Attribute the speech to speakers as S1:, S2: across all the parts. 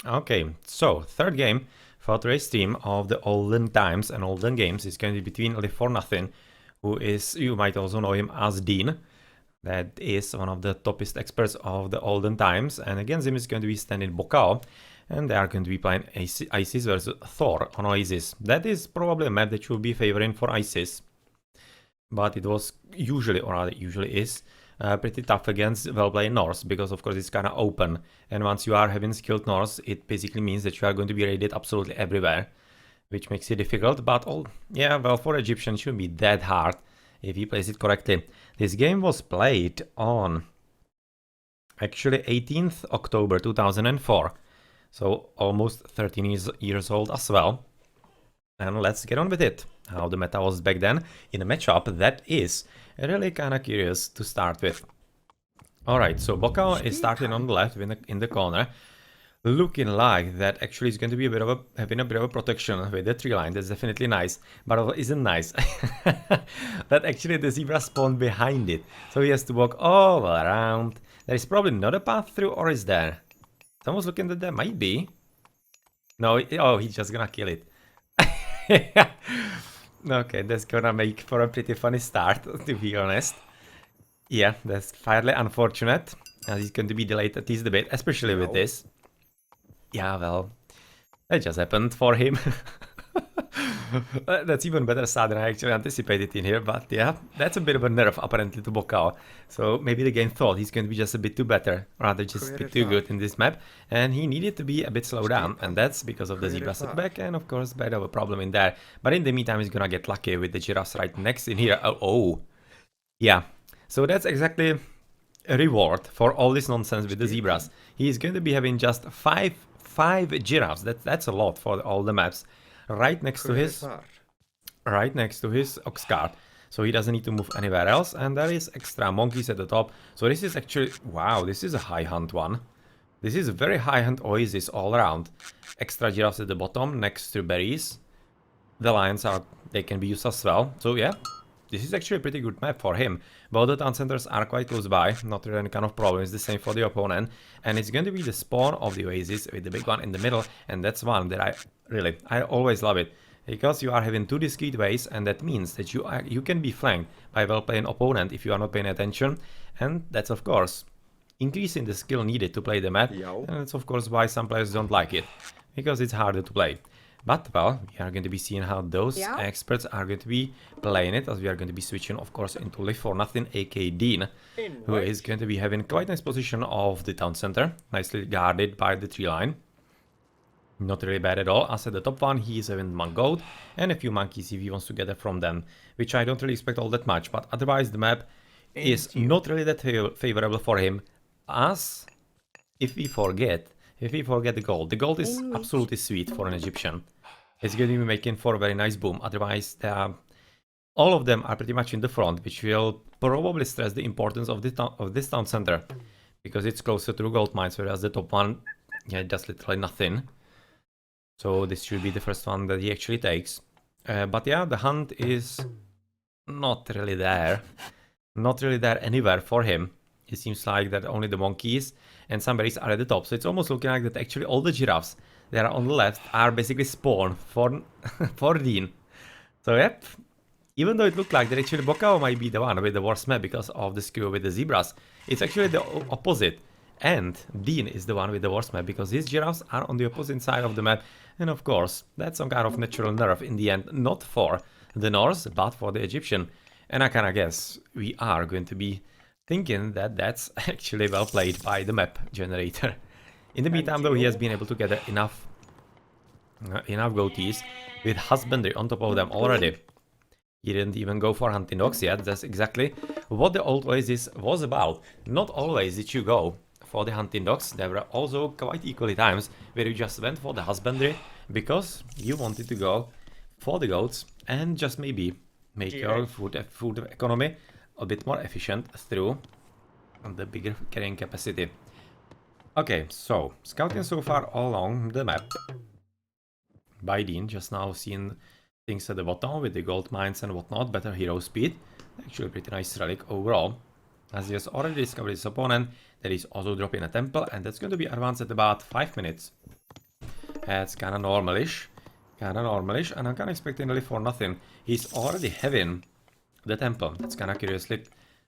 S1: Okay, so third game for today's stream of the olden times and olden games is going to be between Live for Nothing, who is, you might also know him as DeaN. That is one of the toppest experts of the olden times, and against him is going to be standing Bocao, and they are going to be playing Oasis versus Thor on Oasis. That is probably a map that you will be favoring for Oasis, but it was usually, or rather usually is, pretty tough against well-playing Norse, because of course it's kind of open, and once you are having skilled Norse, it basically means that you are going to be raided absolutely everywhere, which makes it difficult. But yeah, well, for Egyptian it shouldn't be that hard if he plays it correctly. This game was played on actually 18th October 2004, so almost 13 years old as well. And let's get on with it. How the meta was back then in a matchup that is really kind of curious to start with. Alright, so Bocao is starting on the left in the corner, looking like that actually is going to be having a bit of a protection with the tree line. That's definitely nice, but what isn't nice that actually the zebra spawned behind it, so he has to walk all around. There is probably not a path through, or is there? Someone's looking that there might be. No, oh, he's just gonna kill it. Okay, that's gonna make for a pretty funny start, to be honest. Yeah, that's fairly unfortunate, as he's going to be delayed at least a bit, especially with this. Yeah, well, that just happened for him. That's even better sad than I actually anticipated in here, but yeah, that's a bit of a nerf apparently to Bocao. So maybe the game thought he's going to be just a bit too better, rather just a bit too good in this map, and he needed to be a bit slowed down, and that's because of the zebra setback, and of course bit of a problem in there. But in the meantime, he's gonna get lucky with the giraffes right next in here. Oh. Yeah, so that's exactly a reward for all this nonsense with the zebras. He's going to be having just five giraffes. That's a lot for all the maps. Right next to his ox cart, so he doesn't need to move anywhere else, and there is extra monkeys at the top. So this is actually, wow, this is a high hunt one. This is a very high hunt Oasis all around. Extra giraffes at the bottom next to berries. The lions they can be used as well. So yeah, this is actually a pretty good map for him. Both the town centers are quite close by, not really any kind of problem. It's the same for the opponent, and it's going to be the spawn of the Oasis with the big one in the middle, and that's one that I always love it, because you are having two discrete ways, and that means that you can be flanked by a well-playing opponent if you are not paying attention, and that's of course increasing the skill needed to play the map, and that's of course why some players don't like it, because it's harder to play. But, well, we are going to be seeing how those experts are going to be playing it, as we are going to be switching, of course, into Live for Nothing, aka DeaN, who is going to be having quite a nice position of the town center, nicely guarded by the tree line. Not really bad at all, as at the top one, he is having one goat and a few monkeys if he wants to gather from them, which I don't really expect all that much, but otherwise the map is not really that favorable for him, as if we forget the gold. The gold is absolutely sweet for an Egyptian. It's going to be making for a very nice boom. Otherwise, all of them are pretty much in the front, which will probably stress the importance of this town center, because it's closer to gold mines, whereas the top one, yeah, does literally nothing. So this should be the first one that he actually takes. But yeah, the hunt is not really there. Not really there anywhere for him. It seems like that only the monkeys and some berries are at the top. So it's almost looking like that actually all the giraffes that are on the left are basically spawned for DeaN. So yep, even though it looked like that actually Bocao might be the one with the worst map because of the skew with the zebras, it's actually the opposite. And DeaN is the one with the worst map because his giraffes are on the opposite side of the map. And of course, that's some kind of natural nerf in the end, not for the Norse, but for the Egyptian. And I kind of guess we are going to be thinking that that's actually well played by the map generator. In the meantime, though, he has been able to gather enough goatees with husbandry on top of them already. He didn't even go for hunting dogs yet. That's exactly what the old Oasis was about. Not always did you go for the hunting dogs. There were also quite equally times where you just went for the husbandry because you wanted to go for the goats and just maybe make your food economy a bit more efficient through the bigger carrying capacity. Okay, so scouting so far all along the map by DeaN, just now seeing things at the bottom with the gold mines and whatnot, better hero speed. Actually pretty nice relic overall. As he has already discovered his opponent, that is also dropping a temple, and that's going to be advanced at about 5 minutes. That's kinda normalish. Kinda normalish, and I'm kinda expecting really for nothing. He's already having the temple. That's kinda curiously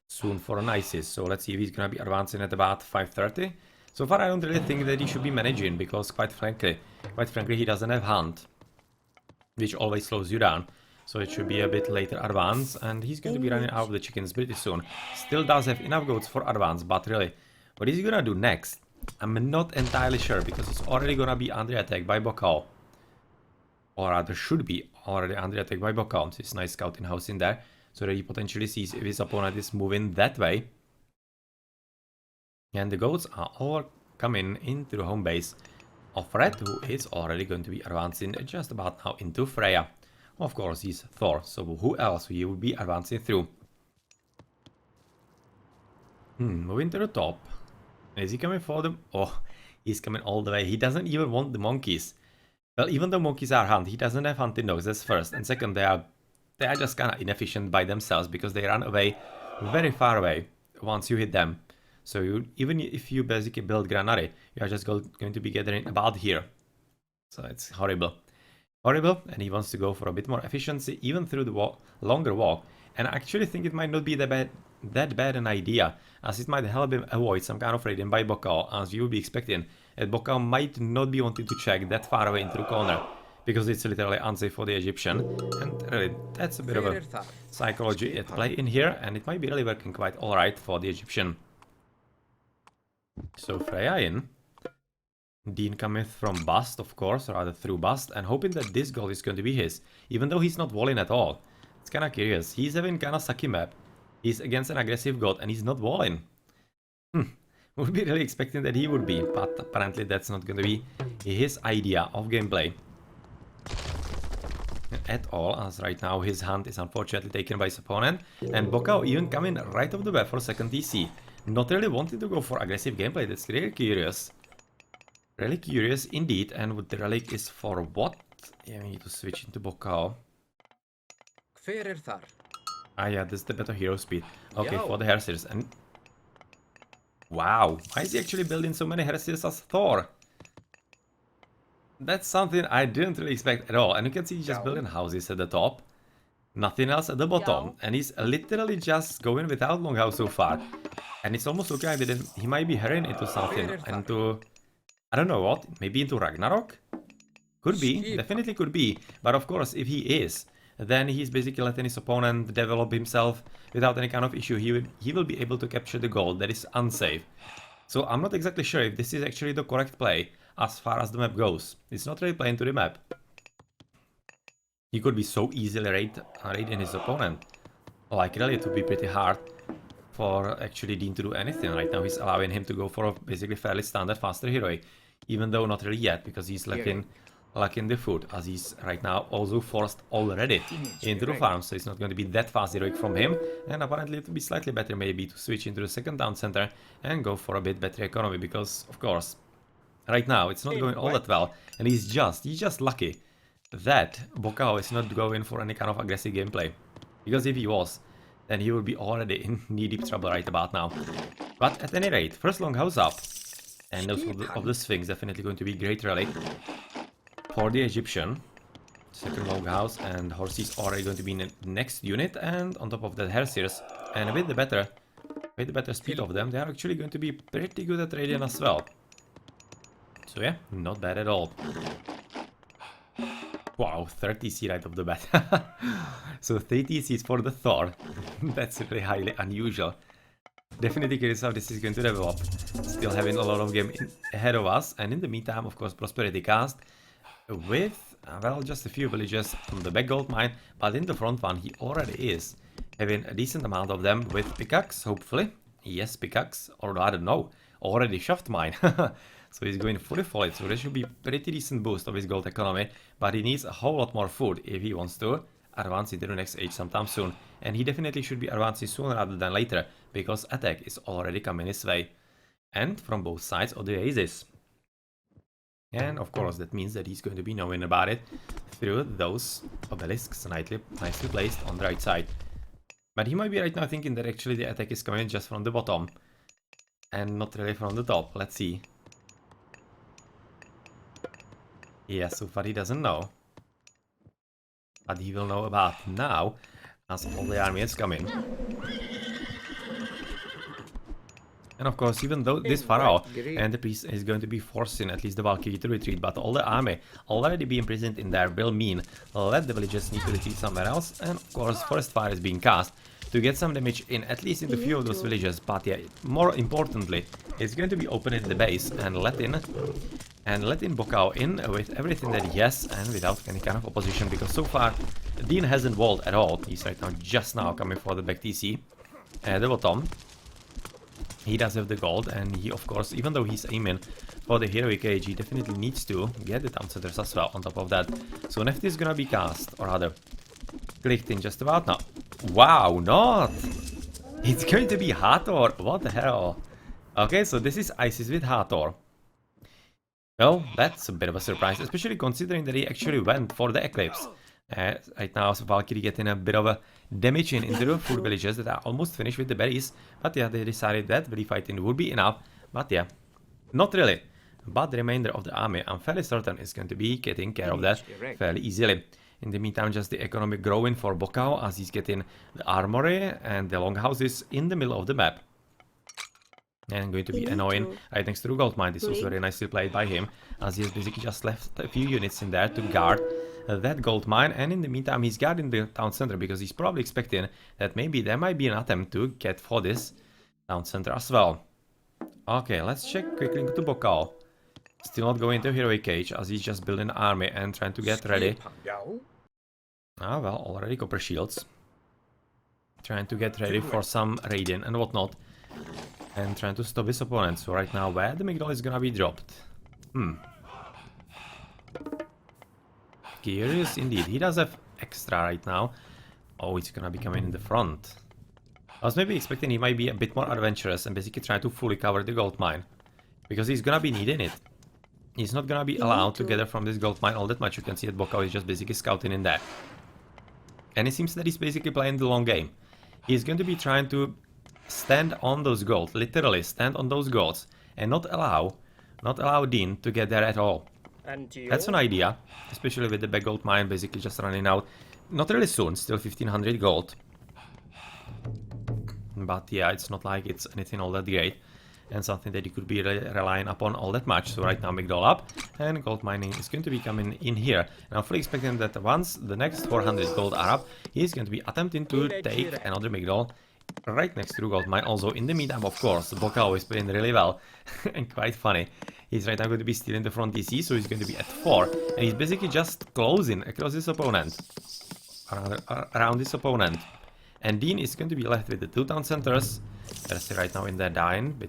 S1: soon for an Isis. So let's see if he's gonna be advancing at about 5:30. So far I don't really think that he should be managing, because quite frankly, he doesn't have hunt, which always slows you down. So it should be a bit later advance, and he's going to be running out of the chickens pretty soon. Still does have enough goats for advance, but really, what is he gonna do next? I'm not entirely sure, because he's already gonna be under attack by Bocao. Or rather, should be already under attack by Bocao. This nice scouting house in there, so that he potentially sees if his opponent is moving that way. And the goats are all coming into the home base of Red, who is already going to be advancing just about now into Freya. Of course, he's Thor, so who else he would be advancing through? Moving to the top. Is he coming for them? Oh, he's coming all the way. He doesn't even want the monkeys. Well, even though monkeys are hunt, he doesn't have hunting dogs, that's first. And second, they are just kind of inefficient by themselves, because they run away very far away once you hit them. So even if you basically build granary, you are just going to be gathering about here. So it's horrible. Horrible, and he wants to go for a bit more efficiency, even through the longer walk. And I actually think it might not be that bad an idea, as it might help him avoid some kind of raiding by Bocao, as you would be expecting. That Bocao might not be wanting to check that far away into the corner, because it's literally unsafe for the Egyptian. And really, that's a bit of a psychology at play in here, and it might be really working quite alright for the Egyptian. So Freya in. DeaN coming from bust, of course, or rather through bust, and hoping that this goal is going to be his, even though he's not walling at all. It's kinda curious. He's having kinda sucky map. He's against an aggressive god, and he's not walling. Would be really expecting that he would be, but apparently that's not going to be his idea of gameplay at all, as right now his hunt is unfortunately taken by his opponent, and Bocao even coming right off the bat for second TC. Not really wanting to go for aggressive gameplay. That's really curious. Really curious indeed. And what the relic is for what? Yeah, we need to switch into Bocao. Ah yeah, this is the better hero speed. Okay, for the Hersirs. And wow, why is he actually building so many Hersirs as Thor? That's something I didn't really expect at all. And you can see he's just building houses at the top. Nothing else at the bottom. And he's literally just going without longhouse so far. And it's almost looking like that he might be hurrying into something. Into, I don't know what, maybe into Ragnarok? Could be, definitely could be. But of course, if he is, then he's basically letting his opponent develop himself without any kind of issue. He will be able to capture the gold that is unsafe. So I'm not exactly sure if this is actually the correct play as far as the map goes. It's not really playing to the map. He could be so easily raiding his opponent. Like really, it would be pretty hard for actually DeaN to do anything. Right now he's allowing him to go for a basically fairly standard faster heroic. Even though not really yet, because he's lacking the food, as he's right now also forced already into the farm, so it's not going to be that fast heroic from him. And apparently it would be slightly better maybe to switch into the second town center and go for a bit better economy, because of course right now it's not going all that well, and he's just lucky that Bocao is not going for any kind of aggressive gameplay, because if he was, then he would be already in knee-deep trouble right about now. But at any rate, first longhouse up, and those of the Sphinx definitely going to be great relic for the Egyptian. Second longhouse, and Horsey's already going to be in the next unit, and on top of that Hersirs, and with the better speed of them, they are actually going to be pretty good at raiding as well. So yeah, not bad at all. Wow, 30 TC right off the bat. So 3 TCs for the Thor. That's really highly unusual. Definitely curious how this is going to develop. Still having a lot of game ahead of us. And in the meantime, of course, Prosperity cast with, well, just a few villagers from the back gold mine. But in the front one, he already is having a decent amount of them with pickaxe, hopefully. Yes, pickaxe, or I don't know, already shoved mine. So he's going fully for so there should be pretty decent boost of his gold economy, but he needs a whole lot more food if he wants to advance into the next age sometime soon. And he definitely should be advancing sooner rather than later, because attack is already coming his way. And from both sides of the Oasis. And of course that means that he's going to be knowing about it through those obelisks nicely placed on the right side. But he might be right now thinking that actually the attack is coming just from the bottom and not really from the top. Let's see. Yeah, so far he doesn't know. But he will know about now, as all the army is coming. And of course, even though this Pharaoh and the priest is going to be forcing at least the Valkyrie to retreat, but all the army already being present in there will mean let the villagers need to retreat somewhere else, and of course forest fire is being cast to get some damage in at least in the few of those villages. But yeah, more importantly, it's going to be opening the base and letting Bocao in with everything that he has and without any kind of opposition, because so far DeaN hasn't walled at all. He's right now just now coming for the back TC at the bottom. He does have the gold, and he, of course, even though he's aiming for the heroic age, he definitely needs to get the town centers as well on top of that. So Neft is gonna be cast, or rather, clicked in just about now. Wow, not! It's going to be Hathor, what the hell? Okay, so this is Isis with Hathor. Well, that's a bit of a surprise, especially considering that he actually went for the Eclipse. Right now, so Valkyrie getting a bit of a damage into the food villages that are almost finished with the berries. But yeah, they decided that very fighting would be enough. But yeah, not really. But the remainder of the army, I'm fairly certain, is going to be getting care of that fairly easily. In the meantime, just the economic growing for Bocao as he's getting the armory and the longhouses in the middle of the map. And going to be annoying right next to the gold mine. This was very nicely played by him, as he has basically just left a few units in there to guard that gold mine, and in the meantime he's guarding the town center because he's probably expecting that maybe there might be an attempt to get for this town center as well. Okay, let's check quickly into Bocao. Still not going to heroic cage as he's just building an army and trying to get ready. Ah well, already copper shields. Trying to get ready for some raiding and whatnot. And trying to stop his opponent. So right now, where the Migdal is gonna be dropped? Curious indeed. He does have extra right now. Oh, it's gonna be coming in the front. I was maybe expecting he might be a bit more adventurous and basically try to fully cover the gold mine. Because he's gonna be needing it. He's not gonna be allowed to gather from this gold mine all that much. You can see that Bocao is just basically scouting in there. And it seems that he's basically playing the long game. He's going to be trying to stand on those golds, literally stand on those golds, and not allow DeaN to get there at all. That's an idea, especially with the back gold mine basically just running out. Not really soon, still 1500 gold. But yeah, it's not like it's anything all that great. And something that you could be relying upon all that much. So right now Migdal up, and gold mining is going to be coming in here. And I'm fully expecting that once the next 400 gold are up, he's going to be attempting to take another Migdal right next to the gold mine. Also, in the meantime, of course, Bocao is playing really well and quite funny. He's right now going to be stealing the front DC, so he's going to be at 4. And he's basically just closing across his opponent. Around his opponent. And DeaN is going to be left with the 2 town centers. That's right now in there dying.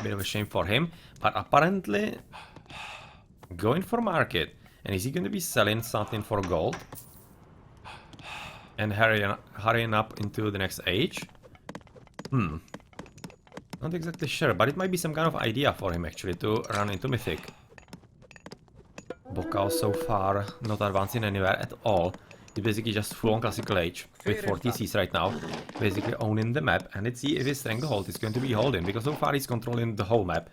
S1: Bit of a shame for him. But apparently going for market. And is he going to be selling something for gold? And hurrying up into the next age? Not exactly sure, but it might be some kind of idea for him actually to run into Mythic. Bocao so far not advancing anywhere at all. He's basically just full on classical age with 4 TCs right now, basically owning the map. And let's see if his stranglehold is going to be holding, because so far he's controlling the whole map,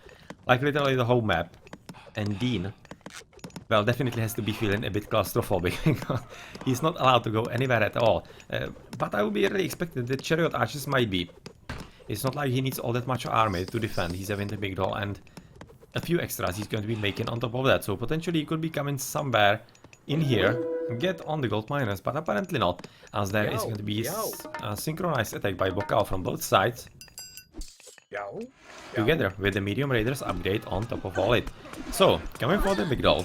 S1: like literally the whole map. And DeaN, well, definitely has to be feeling a bit claustrophobic because he's not allowed to go anywhere at all. But I would be really expecting that chariot archers might be. It's not like he needs all that much army to defend. He's having the big doll and a few extras he's going to be making on top of that. So potentially he could be coming somewhere in here and get on the gold miners, but apparently not, as there is going to be a synchronized attack by Bocao from both sides. Together with the medium raiders upgrade on top of all it. So, coming for the big doll.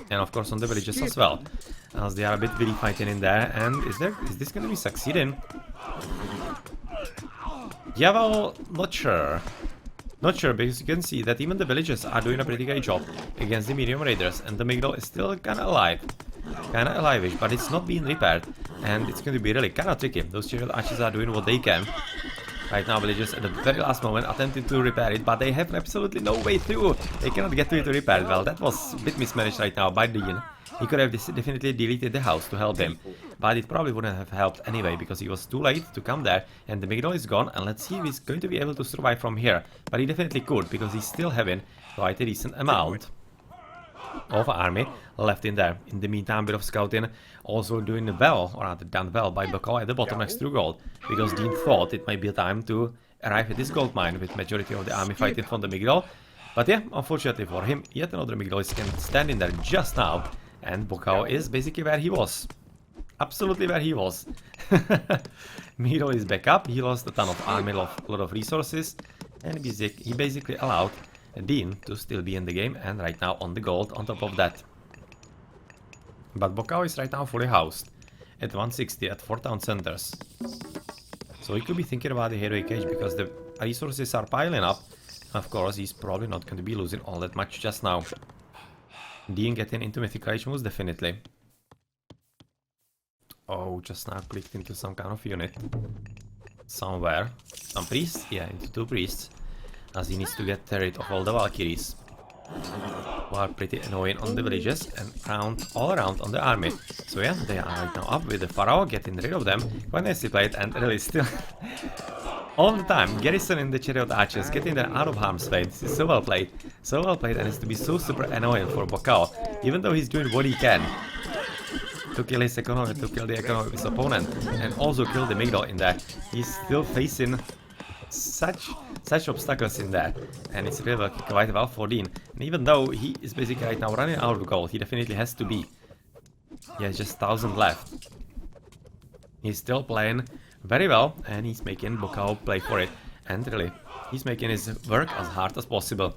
S1: And of course on the villages as well, as they are a bit really fighting in there. And is this going to be succeeding? Yeah, well, not sure. Not sure, because you can see that even the villagers are doing a pretty great job against the medium raiders, and the Migdal is still kinda alive. Kinda alive-ish, but it's not being repaired, and it's going to be really kinda tricky. Those chariot archers are doing what they can. Right now, villagers at the very last moment attempting to repair it, but they have absolutely no way through. They cannot get to it to repair it. Well, that was a bit mismanaged right now by DeaN. He could have definitely deleted the house to help him, but it probably wouldn't have helped anyway, because he was too late to come there, and the Migdol is gone, and let's see if he's going to be able to survive from here. But he definitely could, because he's still having quite a decent amount of army left in there. In the meantime, bit of scouting, also doing well, or rather done well by Bocao at the bottom next to gold, because DeaN thought it might be a time to arrive at this gold mine with majority of the army fighting from the Migdol. But yeah, unfortunately for him, yet another Migdol is standing there just now, and Bocao is basically where he was. Absolutely where he was. Migdol is back up, he lost a ton of army, a lot of resources, and he basically allowed DeaN to still be in the game, and right now on the gold on top of that. But Bocao is right now fully housed at 160 at 4 town centers. So he could be thinking about the heroic age, because the resources are piling up. Of course, he's probably not going to be losing all that much just now. DeaN getting into mythical age moves, definitely. Oh, just now clicked into some kind of unit. Somewhere. Some priests? Yeah, into 2 priests. As he needs to get rid of all the Valkyries, who are pretty annoying on the villages and all around on the army. So yeah, they are right now up with the Pharaoh, getting rid of them. Quite nicely played, and really still all the time garrisoning the chariot archers, getting them out of harm's way. This is so well played, and it's to be so super annoying for Bocao, even though he's doing what he can to kill his economy, to kill the economy of his opponent, and also kill the Migdol in there. He's still facing such obstacles in there, and it's really working quite well for DeaN. And even though he is basically right now running out of gold, he definitely has to be. He has just 1,000 left. He's still playing very well, and he's making Bocao play for it. And really, he's making his work as hard as possible.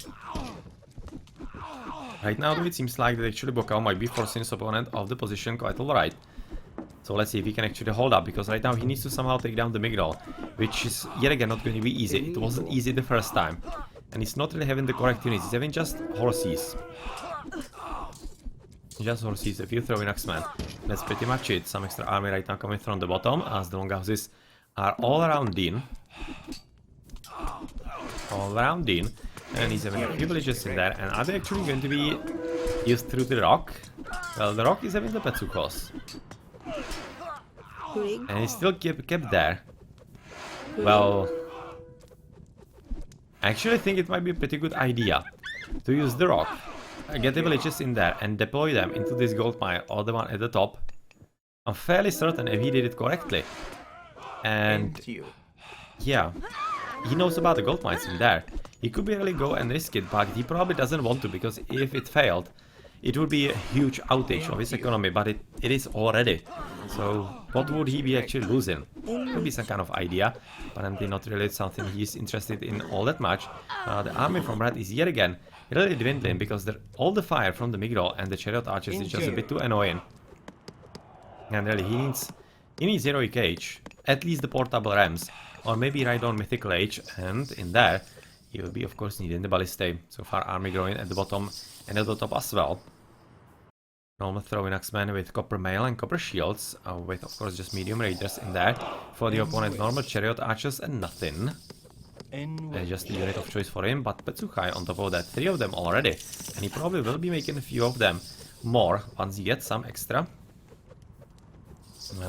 S1: Right now, though, it seems like that actually Bocao might be forcing his opponent off the position quite alright. So let's see if he can actually hold up, because right now he needs to somehow take down the Migdol, which is yet again not going to be easy. It wasn't easy the first time, and he's not really having the correct units. He's having just horses. Just horses, a few throwing axemen. That's pretty much it. Some extra army right now coming from the bottom, as the longhouses are all around DeaN. All around DeaN, and he's having a few villages in there. And are they actually going to be used through the rock? Well, the rock is having the Petsukos. And he's still kept there. Well, I actually think it might be a pretty good idea to use the rock, get the villages in there and deploy them into this gold mine, or the one at the top. I'm fairly certain if he did it correctly. And yeah, he knows about the gold mines in there. He could really go and risk it, but he probably doesn't want to, because if it failed, it would be a huge outage of his economy, but it is already. So what would he be actually losing? Could be some kind of idea, but I'm not really something he's interested in all that much. The army from Red is yet again really dwindling, because all the fire from the Migdol and the chariot archers is just a bit too annoying. And really, he needs heroic age, at least the portable rams, or maybe right on mythical age, and in there he will be of course needing the ballistae. So far army growing at the bottom and at the top as well. Normal throwing axemen with copper mail and copper shields, with of course just medium raiders in there. For the opponent, normal chariot archers and nothing. Just a unit of choice for him, but Petsuchai on top of that, 3 of them already. And he probably will be making a few of them more once he gets some extra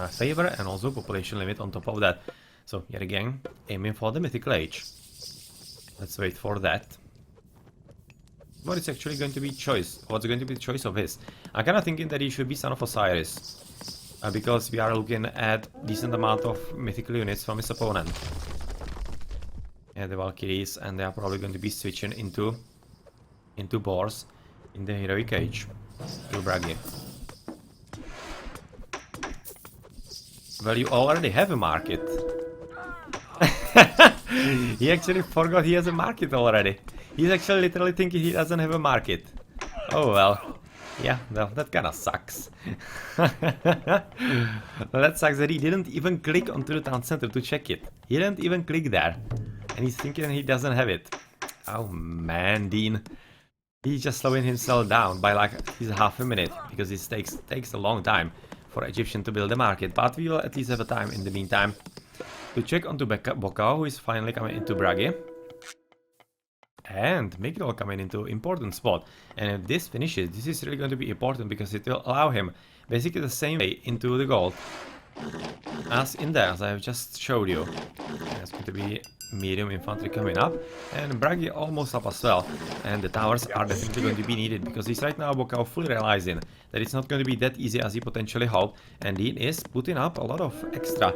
S1: favor and also population limit on top of that. So yet again, aiming for the mythical age. Let's wait for that. What is actually going to be choice? What's going to be the choice of his? I'm kind of thinking that he should be Son of Osiris, because we are looking at decent amount of mythical units from his opponent. Yeah, the Valkyries, and they are probably going to be switching into boars in the heroic age to Bragi. Well, you already have a market. He actually forgot he has a market already. He's actually literally thinking he doesn't have a market. Oh well. Yeah, well, that kinda sucks. Well, that sucks that he didn't even click onto the town center to check it. He didn't even click there. And he's thinking he doesn't have it. Oh man, DeaN. He's just slowing himself down by like at least half a minute, because it takes a long time for Egyptian to build a market. But we will at least have a time in the meantime to check onto Bocao, who is finally coming into Bragi. and Migdol coming into important spot. And if this finishes, this is really going to be important because it will allow him basically the same way into the gold as in there, as I have just showed you. It's going to be medium infantry coming up, and Bragi almost up as well. And the towers are definitely going to be needed because he's right now Bocao fully realizing that it's not going to be that easy as he potentially hoped, and DeaN is putting up a lot of extra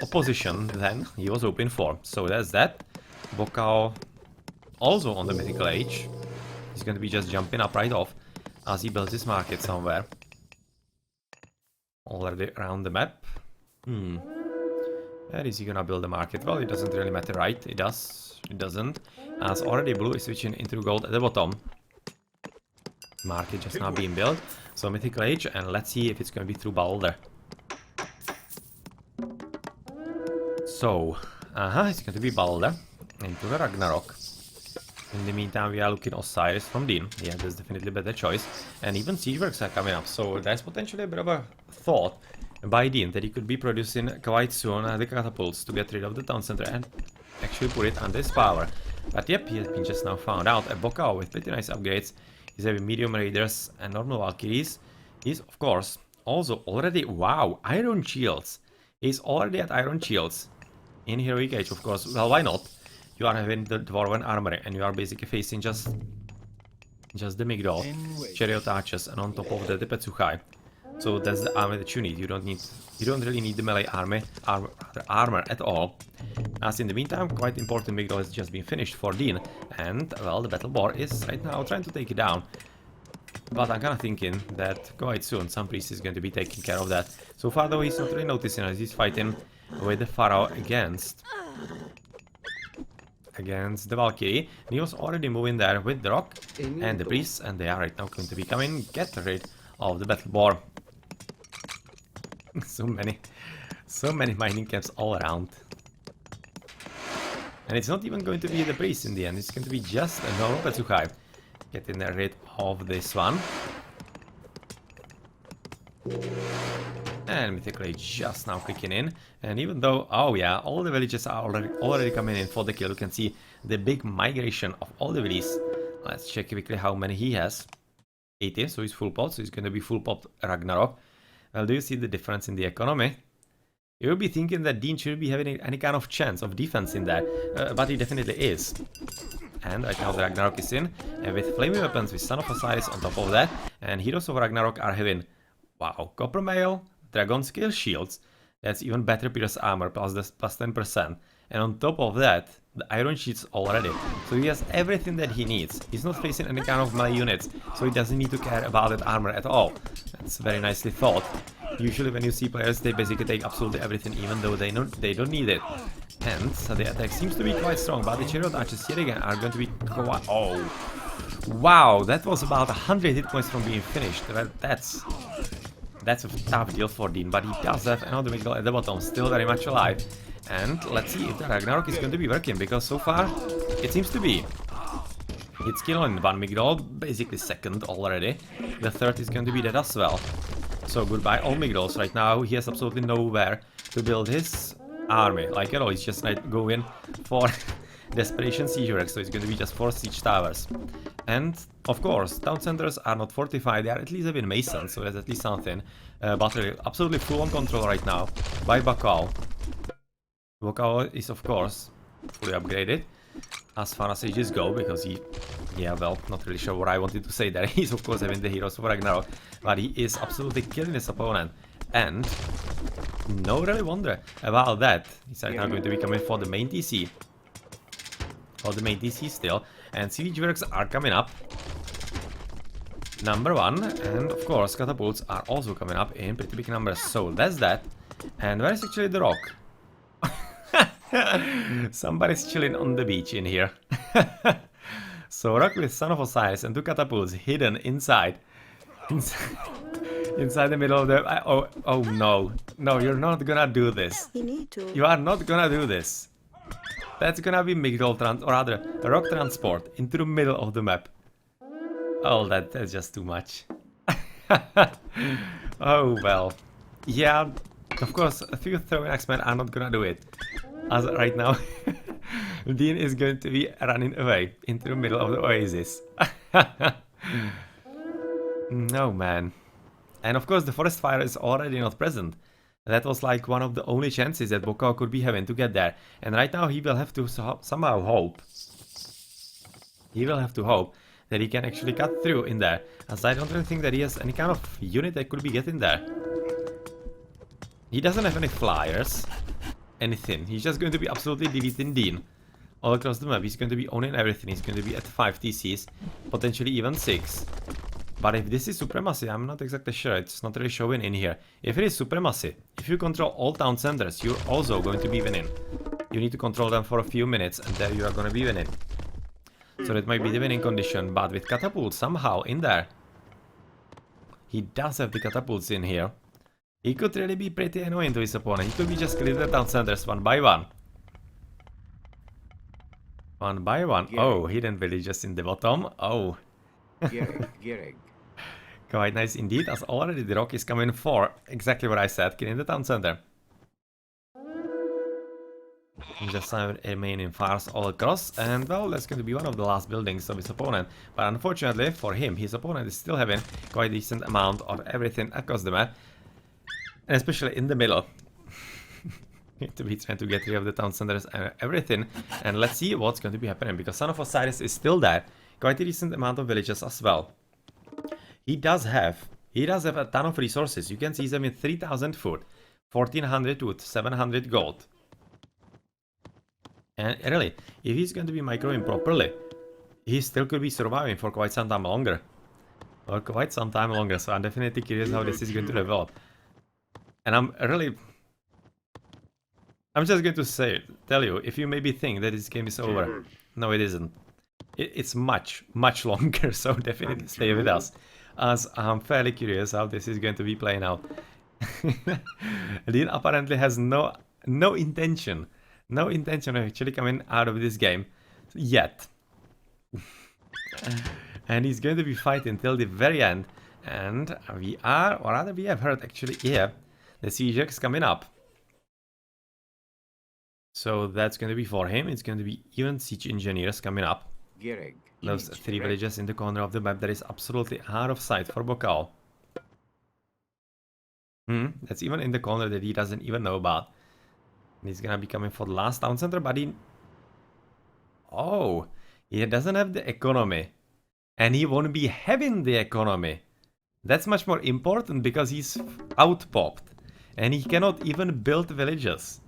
S1: opposition than he was hoping for. So that's that. Bocao also on the mythical age. He's going to be just jumping up right off as he builds his market somewhere already around the map. Where is he gonna build a market? Well, it doesn't really matter, right? It does. It doesn't. As already blue is switching into gold at the bottom. Market just now being built. So mythical age, and let's see if it's gonna be through Balder. So, it's going to be Balder into the Ragnarok. In the meantime, we are looking Osiris from DeaN. Yeah, that's definitely a better choice. And even Siegeworks are coming up, so there's potentially a bit of a thought by DeaN that he could be producing quite soon the catapults to get rid of the town center and actually put it under his power. But yep, he has been just now found out. At Bocao with pretty nice upgrades. He's having medium raiders and normal Valkyries. He's, of course, also already, wow, iron shields. He's already at iron shields. In heroic age, of course. Well, why not? You are having the dwarven armor and you are basically facing just the Migdol, chariot archers, and on top of that the Petsuchai. So that's the armor that you need. You don't really need the melee armor at all. As in the meantime, quite important Migdol has just been finished for DeaN, and well, the battle boar is right now trying to take it down. But I'm kinda thinking that quite soon some priest is going to be taking care of that. So far though, he's not really noticing as he's fighting with the Pharaoh against the Valkyrie. And he was already moving there with the rock and the priests, and they are right now going to be coming, get rid of the battle boar. so many mining camps all around. And it's not even going to be the priest in the end, it's going to be just a normal Petsuchai. Getting rid of this one. And mythically just now clicking in. And even though, oh yeah, all the villages are already coming in for the kill. You can see the big migration of all the villages. Let's check quickly how many he has. 80, so he's full pot, so he's going to be full pot Ragnarok. Well, do you see the difference in the economy? You will be thinking that DeaN should be having any kind of chance of defense in there, but he definitely is. And right now the Ragnarok is in, and with flaming weapons with Son of Osiris on top of that, and heroes of Ragnarok are having, wow, copper mail, dragon scale shields, that's even better Pierce armor plus 10%, and on top of that, the iron sheets already. So he has everything that he needs. He's not facing any kind of melee units, so he doesn't need to care about that armor at all. That's very nicely thought. Usually when you see players, they basically take absolutely everything, even though they don't need it. And so the attack seems to be quite strong, but the chariot archers here again are going to be quite... Oh! Wow, that was about 100 hit points from being finished. Well, that's a tough deal for DeaN, but he does have another Migdol at the bottom, still very much alive. And let's see if the Ragnarok is going to be working, because so far it seems to be. It's killing one Migdol, basically second already. The third is going to be dead as well. So goodbye all Migdols. Right now he has absolutely nowhere to build his army. Like at all, he's just like going for desperation siege work, so it's going to be just 4 siege towers. And of course, town centers are not fortified, they are at least having masons, so that's at least something. But absolutely full on control right now by Bocao. Bocao is of course fully upgraded as far as ages go, because he, yeah, well, not really sure what I wanted to say there. He's of course having the heroes of Ragnarok, but he is absolutely killing his opponent. And no really wonder about that. He's right now going to be coming for the main TC. For the main TC still. And siege works are coming up. Number 1. And of course catapults are also coming up in pretty big numbers. So that's that. And where is actually the rock? Somebody's chilling on the beach in here. So rock with Son of Osiris and 2 catapults hidden inside the middle of the... Oh no. No, you're not gonna do this. You are not gonna do this. That's gonna be Migdol or rather rock transport into the middle of the map. Oh, that's just too much. Oh well. Yeah, of course a few throwing axemen are not gonna do it. As right now DeaN is going to be running away into the middle of the Oasis. No, man. And of course, the forest fire is already not present. That was like one of the only chances that Bocao could be having to get there. And right now he will have to somehow hope. He will have to hope that he can actually cut through in there. As I don't really think that he has any kind of unit that could be getting there. He doesn't have any flyers. Anything. He's just going to be absolutely deleting DeaN. All across the map. He's going to be owning everything. He's going to be at 5 TCs. Potentially even 6. But if this is supremacy, I'm not exactly sure. It's not really showing in here. If it is supremacy, if you control all town centers, you're also going to be winning. You need to control them for a few minutes and there you are going to be winning. So that might be the winning condition. But with catapults somehow in there. He does have the catapults in here. He could really be pretty annoying to his opponent. He could be just killing the town centers one by one. One by one. Oh, hidden villages in the bottom. Oh. Quite nice indeed, as already the rock is coming for exactly what I said, killing the town center. Just some remaining fires all across, and well, that's going to be one of the last buildings of his opponent. But unfortunately for him, his opponent is still having quite a decent amount of everything across the map. And especially in the middle. Need to be trying to get rid of the town centers and everything. And let's see what's going to be happening, because Son of Osiris is still there. Quite a decent amount of villages as well. He does have a ton of resources. You can see them with 3000 food, 1400 wood, 700 gold. And really, if he's going to be microing properly, he still could be surviving for quite some time longer. So I'm definitely curious how this is going to develop. And I'm just going to tell you, if you maybe think that this game is over, no it isn't. It's much, much longer, so definitely stay with us. As I'm fairly curious how this is going to be playing out. DeaN apparently has no intention of actually coming out of this game yet. And he's going to be fighting till the very end. And we have heard actually here the siege coming up. So that's going to be for him. It's going to be even siege engineers coming up. Those 3 villages in the corner of the map that is absolutely out of sight for Bocao. That's even in the corner that he doesn't even know about. And he's gonna be coming for the last town center, but he doesn't have the economy. And he won't be having the economy. That's much more important because he's out-popped. And he cannot even build villages.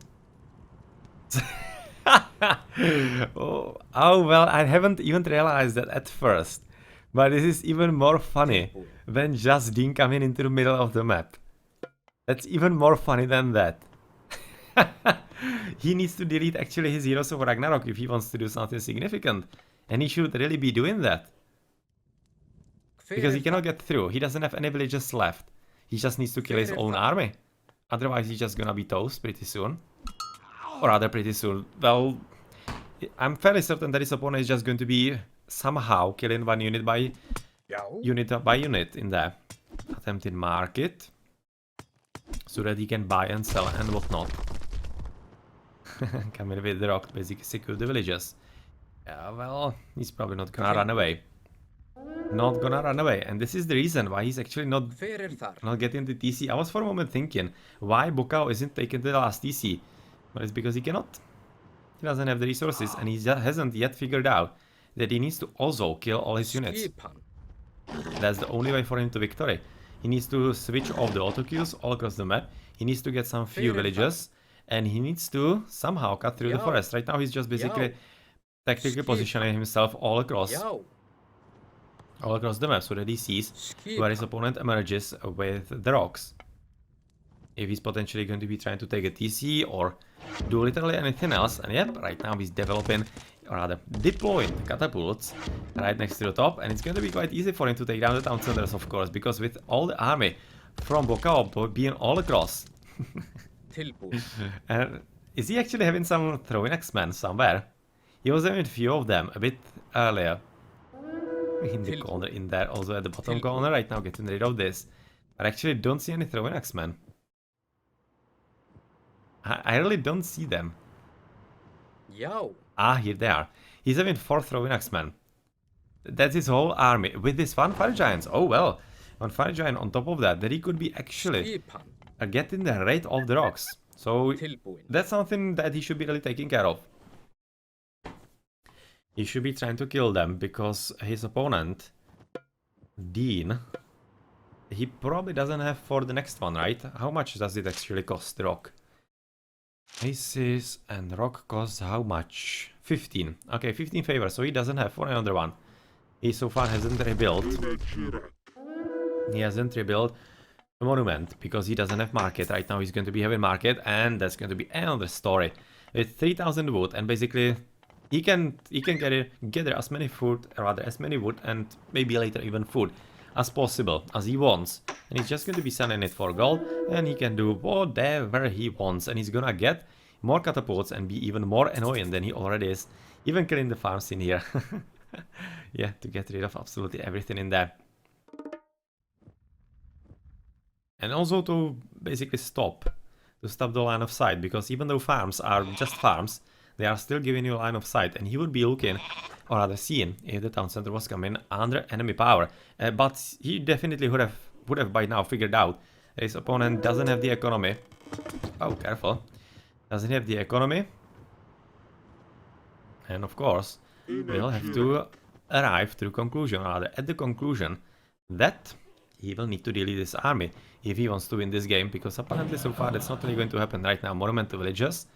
S1: Oh, well, I haven't even realized that at first. But this is even more funny than just DeaN coming into the middle of the map. That's even more funny than that. He needs to delete actually his Heroes of Ragnarok if he wants to do something significant. And he should really be doing that. Because he cannot get through. He doesn't have any villages left. He just needs to kill his own army. Otherwise he's just gonna be toast pretty soon. Or rather pretty soon. Well, I'm fairly certain that his opponent is just going to be somehow killing one unit by unit in there. Attempted market. So that he can buy and sell and whatnot. Come in with the rock, basically secure the villages. Yeah, well, he's probably not gonna run away. Not gonna run away, and this is the reason why he's actually not getting the TC. I was for a moment thinking why Bocao isn't taking the last TC, but it's because he cannot. He doesn't have the resources, and he just hasn't yet figured out that he needs to also kill all his units. That's the only way for him to victory. He needs to switch off the auto kills all across the map. He needs to get some few villages, and he needs to somehow cut through the forest. Right now he's just basically tactically positioning himself all across the map so that he sees where his opponent emerges with the rocks. If he's potentially going to be trying to take a TC or do literally anything else. And yep, right now he's developing, or rather deploying the catapults right next to the top. And it's going to be quite easy for him to take down the town centers, of course, because with all the army from Bocao being all across. And is he actually having some throwing X-Men somewhere? He was having a few of them a bit earlier. In the corner in there, also at the bottom corner right now, getting rid of this. But I actually don't see any throwing X-Men. I really don't see them.
S2: Yo.
S1: Ah, here they are. He's having 4 throwing axemen. That's his whole army. With this one fire giants. Oh well. One fire giant on top of that. That he could be actually
S2: Skipan.
S1: getting the rate of the rocks. So
S2: Tilbuin.
S1: that's something that he should be really taking care of. He should be trying to kill them because his opponent, DeaN, he probably doesn't have for the next one, right? How much does it actually cost, the rock? Aces and rock costs how much? 15. Okay, 15 favor, so he doesn't have for another one. He so far hasn't rebuilt. He hasn't rebuilt a monument because he doesn't have market. Right now he's going to be having market, and that's going to be another story. With 3000 wood, and basically he can gather as many food, rather as many wood, and maybe later even food as possible, as he wants. And he's just going to be selling it for gold, and he can do whatever he wants, and he's gonna get more catapults and be even more annoying than he already is. Even killing the farms in here. Yeah, to get rid of absolutely everything in there. And also to basically stop the line of sight, because even though farms are just farms, they are still giving you a line of sight, and he would be looking, or rather seeing, if the town center was coming under enemy power. But he definitely would have by now figured out his opponent doesn't have the economy. Oh, careful. Doesn't have the economy. And of course, we'll have to arrive to the conclusion, or rather at the conclusion, that he will need to delete this army if he wants to win this game, because apparently so far that's not really going to happen right now. Monumental villages.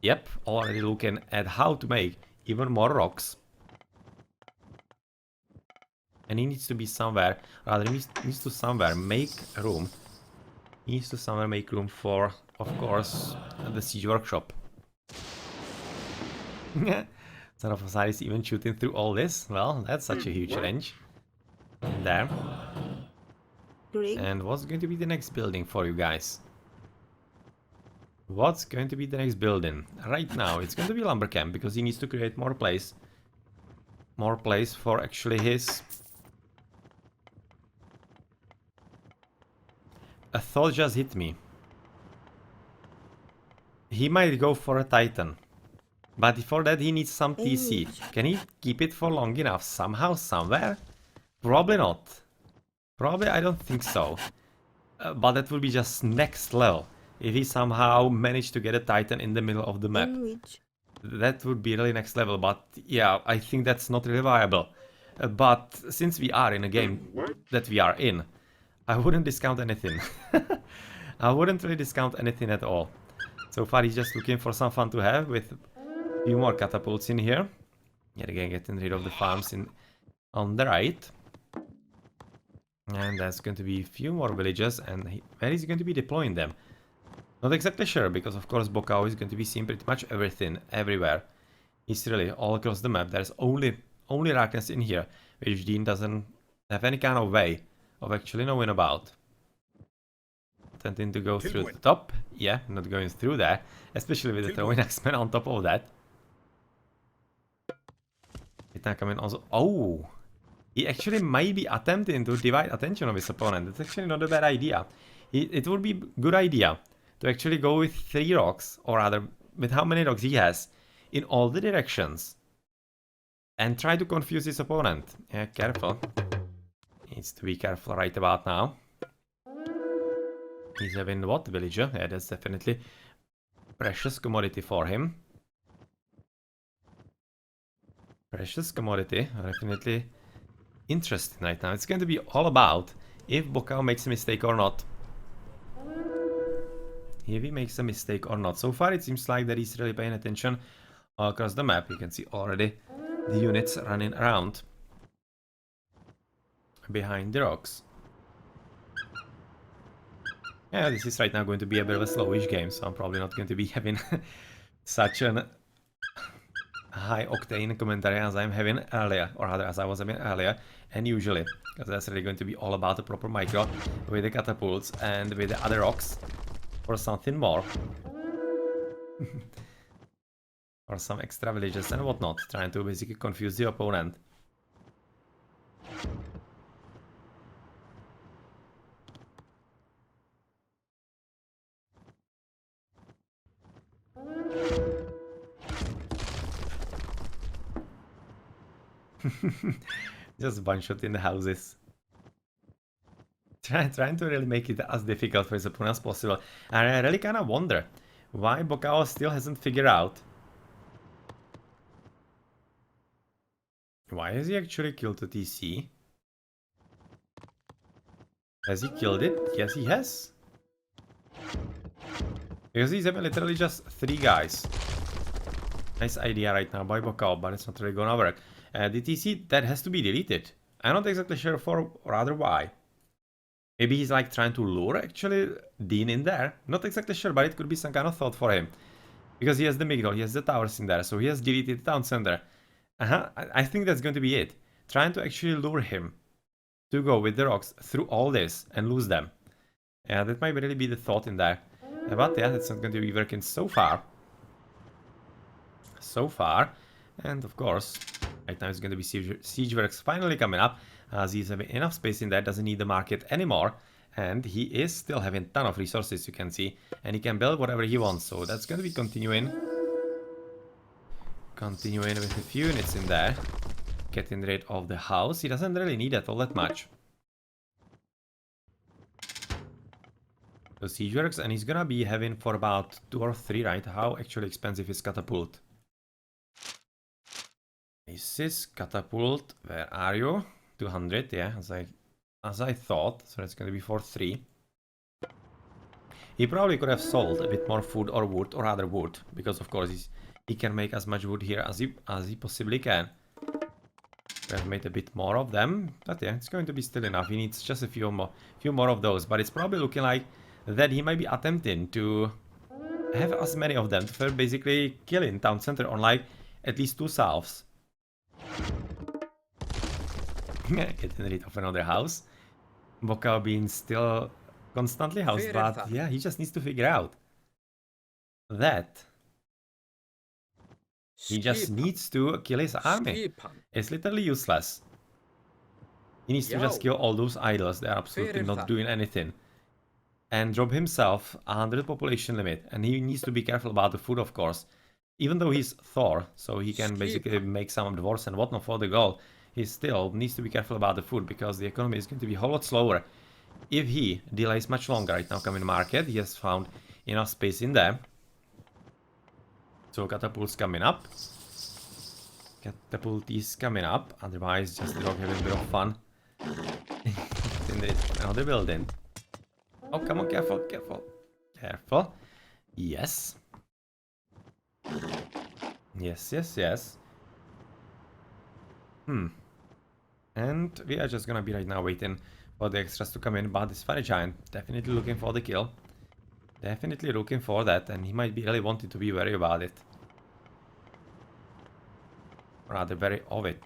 S1: Yep, already looking at how to make even more rocks. And he needs to be somewhere, rather he needs to somewhere make room. He needs to somewhere make room for, of course, the siege workshop. Son of Osiris even shooting through all this? Well, that's such a huge range. There. And what's going to be the next building for you guys? What's going to be the next building? Right now, it's going to be lumber camp, because he needs to create more place. More place for actually his... A thought just hit me. He might go for a Titan. But for that he needs some TC. Can he keep it for long enough somehow, somewhere? Probably not. Probably I don't think so. But that would be just next level. If he somehow managed to get a Titan in the middle of the map. That would be really next level, but yeah, I think that's not really viable. But since we are in a game that we are in, I wouldn't discount anything. I wouldn't really discount anything at all. So far he's just looking for some fun to have with a few more catapults in here. Yet again, getting rid of the farms on the right. And that's going to be a few more villages, and where is he going to be deploying them? Not exactly sure, because of course Bocao is going to be seeing pretty much everything, everywhere. It's really all across the map. There's only Rakens in here, which DeaN doesn't have any kind of way of actually knowing about. Tending to go through the top. Yeah, not going through there, especially with the throwing axemen on top of that. It's not coming also. Oh! He actually might be attempting to divide attention of his opponent. That's actually not a bad idea. It would be a good idea to actually go with 3 rocks, or rather, with how many rocks he has, in all the directions. And try to confuse his opponent. Yeah, careful. Needs to be careful right about now. He's having what, villager? Yeah, that's definitely precious commodity for him. Precious commodity, definitely interesting right now. It's going to be all about if Bocao makes a mistake or not. If he makes a mistake or not. So far it seems like that he's really paying attention all across the map. You can see already the units running around behind the rocks. Yeah, this is right now going to be a bit of a slowish game, so I'm probably not going to be having such an high octane commentary as I'm having earlier, or rather as I was having earlier, and usually, because that's really going to be all about the proper micro with the catapults and with the other rocks for something more. Or some extra villages and whatnot, trying to basically confuse the opponent. Just one shot in the houses. Trying to really make it as difficult for his opponent as possible. And I really kind of wonder why Bocao still hasn't figured out. Why has he actually killed the TC? Has he killed it? Yes, he has. Because he's having literally just 3 guys. Nice idea right now by Bocao, but it's not really gonna work. The TC, that has to be deleted. I'm not exactly sure for, or rather why. Maybe he's like trying to lure actually DeaN in there. Not exactly sure, but it could be some kind of thought for him. Because he has the Migdol, he has the towers in there, so he has deleted the town center. I think that's going to be it. Trying to actually lure him to go with the rocks through all this and lose them. Yeah, that might really be the thought in there. But yeah, that's not going to be working so far. And of course, right now it's going to be siege works finally coming up, as he's having enough space in there, doesn't need the market anymore. And he is still having a ton of resources, you can see. And he can build whatever he wants, so that's going to be continuing. Continuing with a few units in there. Getting rid of the house. He doesn't really need it all that much. So siege works, and he's gonna be having for about 2 or 3, right? How actually expensive is catapult? This is catapult. Where are you? 200, yeah, as I thought. So that's gonna be for 3. He probably could have sold a bit more food or wood or other wood, because of course he can make as much wood here as he possibly can. We have made a bit more of them, but yeah, it's going to be still enough. He needs just a few more of those, but it's probably looking like that he might be attempting to have as many of them to basically killing town center on like at least 2 salves. Getting rid of another house. Bocao being still constantly housed, but yeah, he just needs to figure out that he just needs to kill his army. It's literally useless. He needs to just kill all those idols. They're absolutely not doing anything. And drop himself 100 population limit. And he needs to be careful about the food, of course. Even though he's Thor, so he can basically make some dwarves and whatnot for the goal, he still needs to be careful about the food, because the economy is going to be a whole lot slower if he delays much longer. Right now coming market, he has found enough space in there. So catapult's coming up. Catapult is coming up, otherwise just the dog having a bit of fun. In another building. Oh, come on, careful, careful. Careful. Yes. Yes, yes, yes. And we are just gonna be right now waiting for the extras to come in, but this fire giant definitely looking for the kill. Definitely looking for that, and he might be really wanting to be wary about it. Rather wary of it.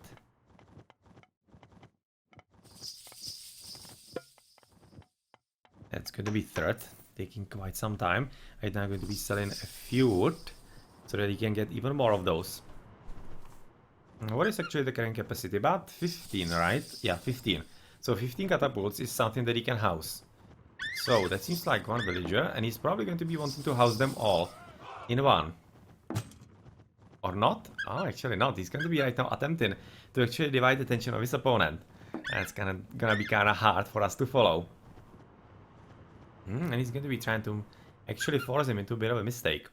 S1: That's going to be third, taking quite some time. Right now I'm going to be selling a few wood, so that he can get even more of those. What is actually the current capacity? About 15, right? Yeah, 15. So 15 catapults is something that he can house. So that seems like one villager, and he's probably going to be wanting to house them all in one. Or not? Oh, actually not. He's going to be right now attempting to actually divide the attention of his opponent. That's gonna be kinda hard for us to follow. And he's going to be trying to actually force him into a bit of a mistake.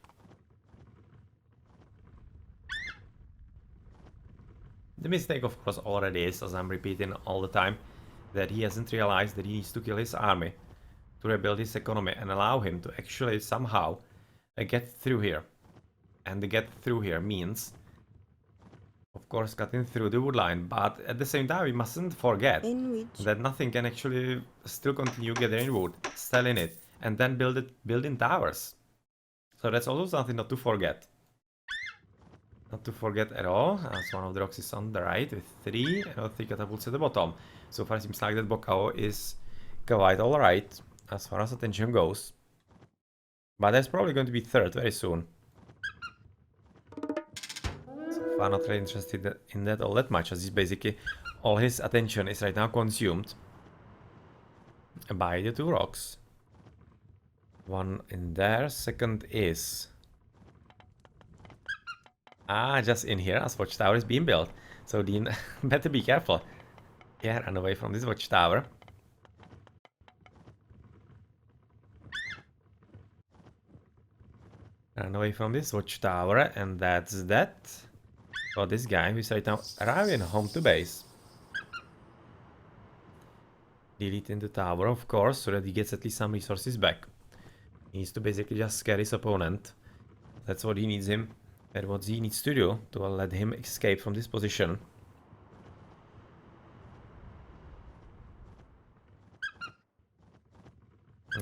S1: The mistake, of course, already is, as I'm repeating all the time, that he hasn't realized that he needs to kill his army to rebuild his economy and allow him to actually somehow get through here. And the get through here means, of course, cutting through the wood line, but at the same time we mustn't forget that nothing can actually still continue gathering wood, selling it, and then building towers. So that's also something not to forget. Not to forget at all, as one of the rocks is on the right with 3, and 3 catapults at the bottom. So far it seems like that Bocao is quite alright as far as attention goes. But that's probably going to be third very soon. So far not really interested in that all that much, as he's basically all his attention is right now consumed by the 2 rocks. One in there, second is Ah, just in here, as watchtower is being built. So DeaN better be careful. Yeah, run away from this watchtower. Run away from this watchtower, and that's that. For this guy who's right now arriving home to base. Deleting the tower, of course, so that he gets at least some resources back. He needs to basically just scare his opponent. That's what he needs him. And what he needs to do to let him escape from this position.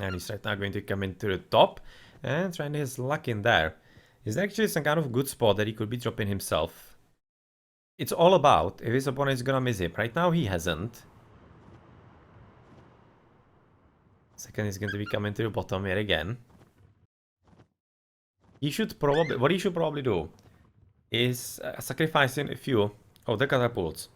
S1: And he's right now going to come into the top and trying his luck in there. Is there actually some kind of good spot that he could be dropping himself? It's all about if his opponent is gonna miss him. Right now he hasn't. Second is going to be coming to the bottom here again. He should probably, what he should probably do is sacrificing a few of the catapults.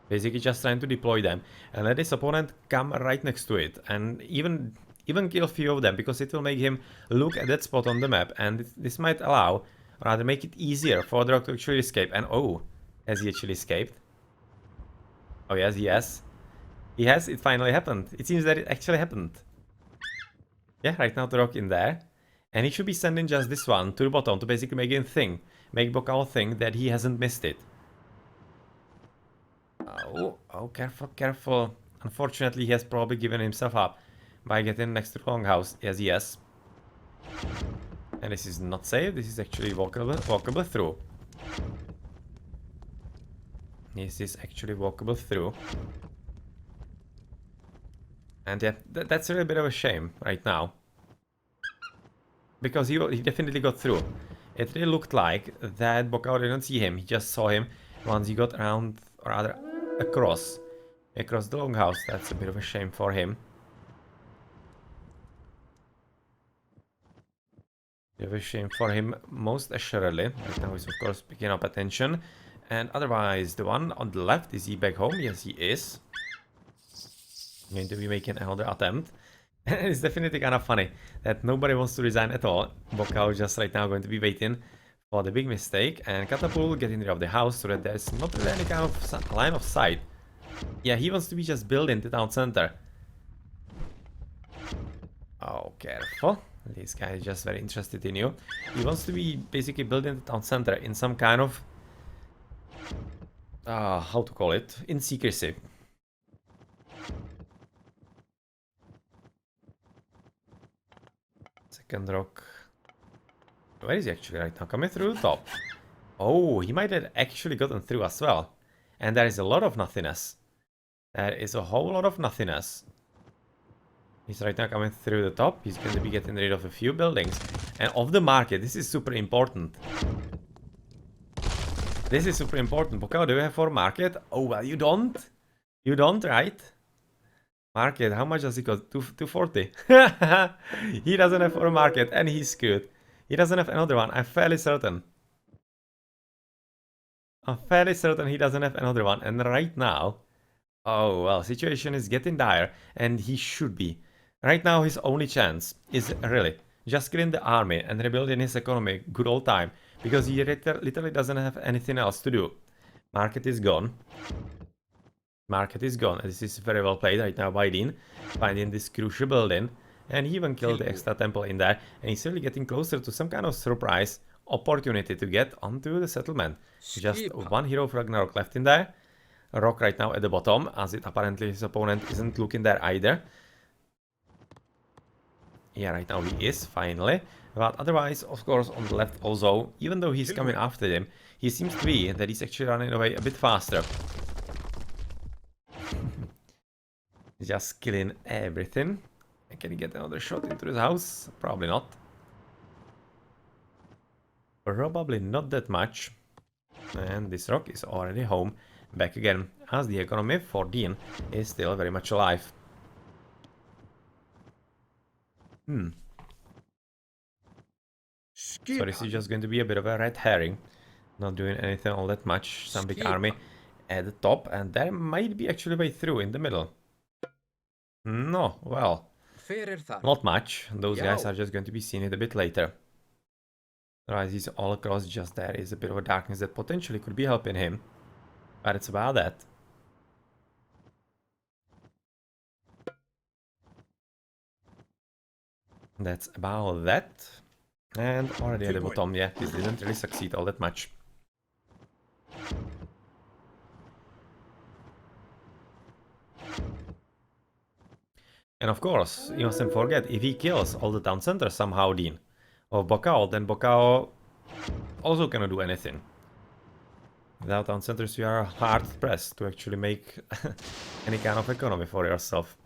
S1: Basically just trying to deploy them and let his opponent come right next to it and even kill a few of them, because it will make him look at that spot on the map, and this might allow, rather make it easier for the rock to actually escape. And oh, has he actually escaped? Oh yes, yes. He has, it finally happened. It seems that it actually happened. Yeah, right now the rock in there. And he should be sending just this one to the bottom to basically make him think, make Bocao think that he hasn't missed it. Oh, careful, careful. Unfortunately, he has probably given himself up by getting next to the longhouse. Yes, yes. And this is not safe. This is actually walkable through. This is actually walkable through. And yeah, that's a little bit of a shame right now. Because he definitely got through. It really looked like that Bocao didn't see him. He just saw him once he got around, or rather, across the longhouse. That's a bit of a shame for him. Bit of a shame for him, most assuredly. Right now he's of course picking up attention. And otherwise, the one on the left, is he back home? Yes, he is. Going to be making another attempt. And it's definitely kind of funny that nobody wants to resign at all. Bocao is just right now going to be waiting for the big mistake, and Catapult getting rid of the house so that there's not really any kind of line of sight. Yeah, he wants to be just building the town center. Oh, careful. This guy is just very interested in you. He wants to be basically building the town center in some kind of... how to call it? In secrecy. Second rock. Where is he actually right now? Coming through the top. Oh, he might have actually gotten through as well. And there is a lot of nothingness. There is a whole lot of nothingness. He's right now coming through the top. He's going to be getting rid of a few buildings. And of the market, this is super important. This is super important. Bocao, do you have for market? Oh, well, you don't. You don't, right? Market, how much does he cost? 240. He doesn't have for a market, and he's screwed. He doesn't have another one, I'm fairly certain. I'm fairly certain he doesn't have another one, and right now... Oh, well, situation is getting dire, and he should be. Right now, his only chance is really just killing the army and rebuilding his economy good old time, because he literally doesn't have anything else to do. Market is gone. Market is gone. This is very well played right now by DeaN, finding this crucial building, and he even killed the extra temple in there, and he's really getting closer to some kind of surprise opportunity to get onto the settlement. Just one hero of Ragnarok left in there. A rock right now at the bottom, as it apparently his opponent isn't looking there either. Yeah, right now he is, finally. But otherwise, of course, on the left also, even though he's coming after him, he seems to be that he's actually running away a bit faster. Just killing everything. And can he get another shot into his house? Probably not. Probably not that much. And this rock is already home. Back again, as the economy for DeaN is still very much alive. So this is just going to be a bit of a red herring. Not doing anything all that much. Some big army at the top, and there might be actually a way through in the middle. No, well, not much. Those guys are just going to be seen it a bit later. Otherwise, he's all across just there. Is a bit of a darkness that potentially could be helping him. But it's about that. That's about that. And already at the bottom, yeah, this didn't really succeed all that much. And of course, you mustn't forget, if he kills all the town centers somehow, DeaN, of Bocao, then Bocao also cannot do anything. Without town centers, you are hard pressed to actually make any kind of economy for yourself.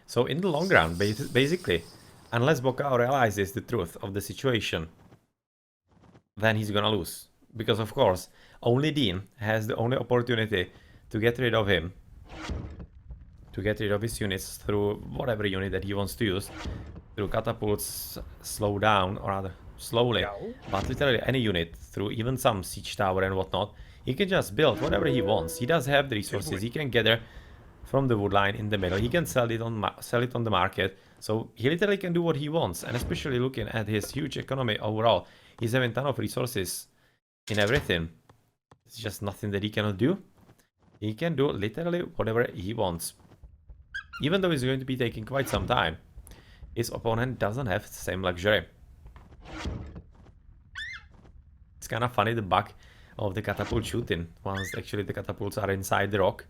S1: So in the long run, basically, unless Bocao realizes the truth of the situation, then he's gonna lose. Because of course, only DeaN has the only opportunity to get rid of him. To get rid of his units through whatever unit that he wants to use. Through catapults, slow down, or rather, slowly. But literally any unit, through even some siege tower and whatnot, he can just build whatever he wants. He does have the resources, he can gather from the wood line in the middle. He can sell it on the market. So he literally can do what he wants. And especially looking at his huge economy overall, he's having a ton of resources in everything. It's just nothing that he cannot do. He can do literally whatever he wants. Even though it's going to be taking quite some time, his opponent doesn't have the same luxury. It's kind of funny, the bug of the catapult shooting, once actually the catapults are inside the rock.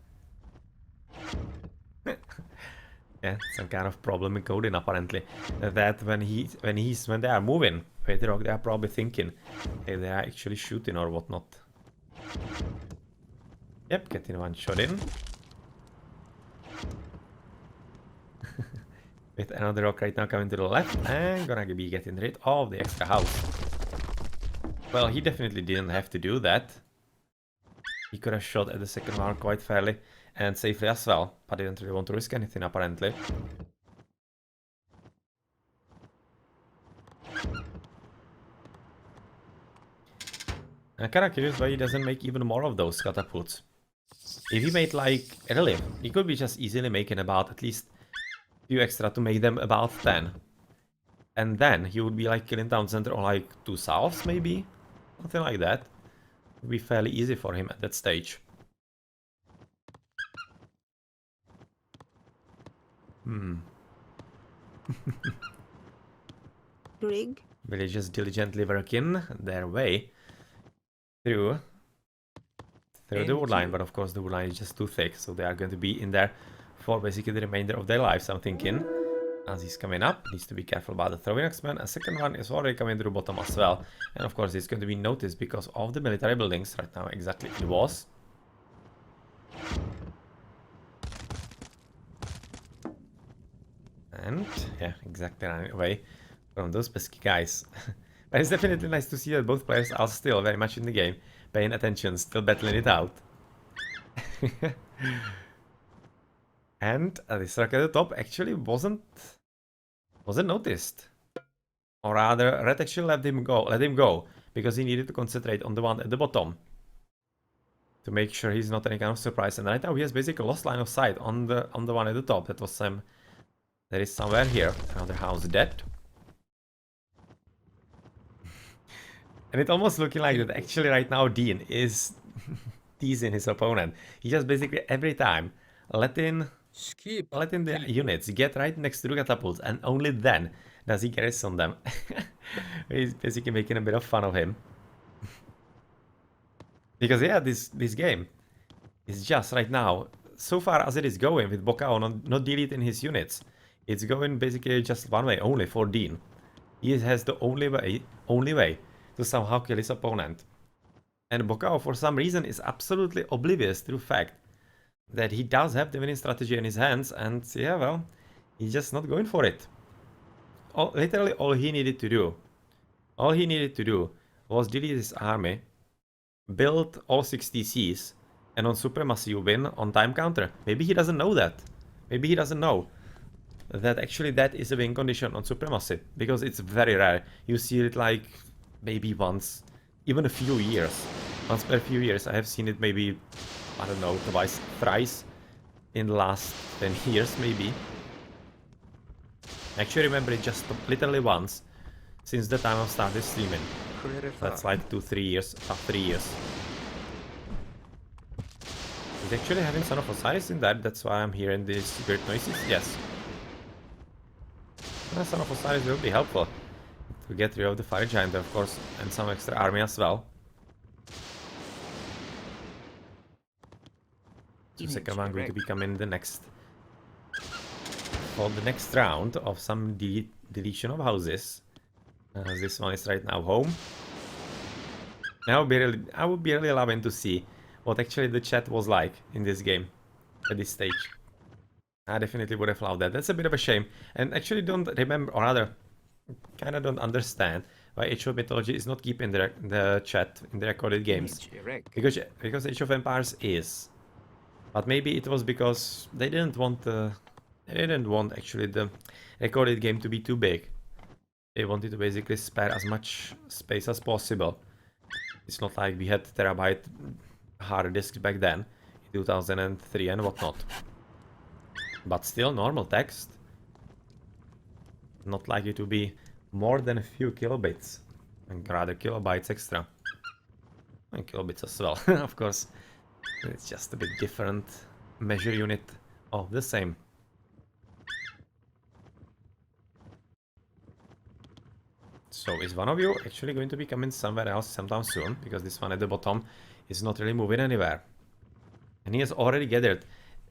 S1: Yeah, some kind of problem in coding apparently. That when they are moving with the rock, they are probably thinking if they are actually shooting or whatnot. Yep, getting one shot in. With another rock right now coming to the left, and gonna be getting rid of the extra house. Well, he definitely didn't have to do that. He could have shot at the second one quite fairly and safely as well, but didn't really want to risk anything apparently. I'm kinda curious why he doesn't make even more of those catapults. If he made like, really, he could be just easily making about at least a few extra to make them about 10. And then he would be like killing town center on like 2 souths maybe? Something like that. It would be fairly easy for him at that stage.
S2: Rig.
S1: Villagers diligently working their way through the wood line, but of course the wood line is just too thick, so they are going to be in there for basically the remainder of their lives, I'm thinking. As he's coming up, needs to be careful about the throwing axeman. A second one is already coming through bottom as well, and of course it's going to be noticed because of the military buildings right now. Exactly, it was. And yeah, exactly, running away from those pesky guys. But it's definitely nice to see that both players are still very much in the game, paying attention, still battling it out. And this rock at the top actually wasn't noticed. Or rather, Red actually let him go, because he needed to concentrate on the one at the bottom. To make sure he's not any kind of surprise. And right now he has basically lost line of sight on the one at the top. That was some... There is somewhere here. Another house dead. And it's almost looking like that actually right now DeaN is teasing his opponent. He just basically every time letting the units get right next to the catapults, and only then does he garrison them. He's basically making a bit of fun of him. Because yeah, this game is just right now, so far as it is going with Bocao not deleting his units, it's going basically just one way only for DeaN. He has the only way to somehow kill his opponent. And Bocao, for some reason, is absolutely oblivious to the fact that he does have the winning strategy in his hands, and yeah, well, he's just not going for it. Literally all he needed to do was delete his army, build all 60 Cs, and on Supremacy you win on time counter. Maybe he doesn't know that. Maybe he doesn't know that actually that is a win condition on Supremacy, because it's very rare. You see it like maybe once, even a few years. Once per few years. I have seen it maybe, I don't know, thrice in the last 10 years maybe. I actually remember it just literally once since the time I started streaming. That's like 2-3 years, 3 years. Is actually having Son of Osiris in that? That's why I'm hearing these weird noises? Yes. Son of Osiris will be helpful to get rid of the Fire Giant, of course, and some extra army as well. So second one going to be coming the next for the next round of some deletion of houses. This one is right now home. I would be really loving to see what actually the chat was like in this game at this stage. I definitely would have loved that. That's a bit of a shame. And actually don't remember, or rather, kind of don't understand why Age of Mythology is not keeping the chat in the recorded games. Because Age of Empires is. But maybe it was because they didn't want actually the recorded game to be too big. They wanted to basically spare as much space as possible. It's not like we had terabyte hard disks back then, in 2003 and whatnot. But still, normal text. Not likely to be more than a few kilobits, and rather kilobytes extra. And kilobits as well, of course. It's just a bit different measure unit of the same. So is one of you actually going to be coming somewhere else sometime soon? Because this one at the bottom is not really moving anywhere. And he has already gathered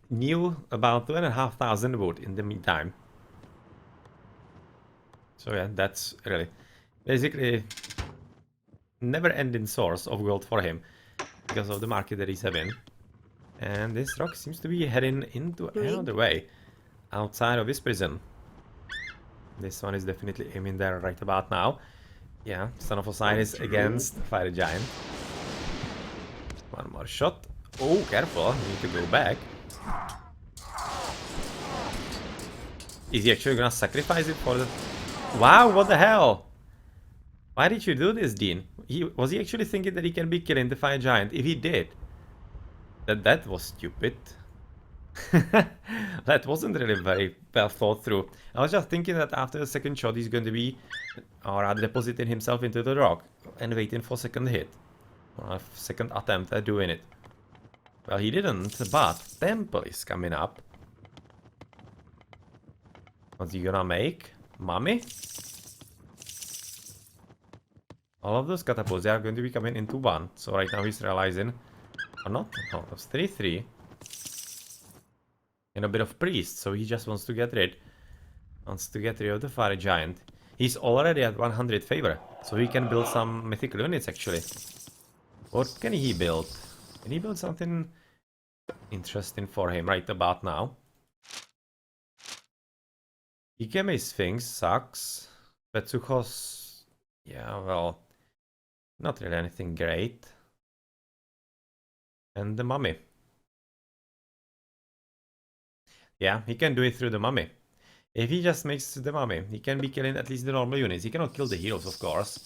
S1: new about 2,500 wood in the meantime. So yeah, that's really basically never-ending source of gold for him because of the market that he's having. And this rock seems to be heading into another way outside of his prison. This one is definitely aiming there right about now. Yeah, Son of Osiris against Fire Giant. One more shot. Oh, careful, you need to go back. Is he actually gonna sacrifice it for the... Wow, what the hell? Why did you do this, DeaN? Was he actually thinking that he can be killing the Fire Giant? If he did, that was stupid. That wasn't really very well thought through. I was just thinking that after the second shot he's going to be, or rather depositing himself into the rock and waiting for second hit. Or a second attempt at doing it. Well, he didn't, but Temple is coming up. What's he gonna make? Mummy? All of those catapults, they are going to be coming into one. So right now he's realizing... Or not? No, that's 3-3. And a bit of priest, so he just wants to get rid of the Fire Giant. He's already at 100 favor, so he can build some mythical units actually. What can he build? Can he build something interesting for him right about now? Ikeme Sphinx sucks. Petsuchos, yeah, well, not really anything great. And the Mummy. Yeah, he can do it through the Mummy. If he just makes the Mummy, he can be killing at least the normal units. He cannot kill the heroes, of course.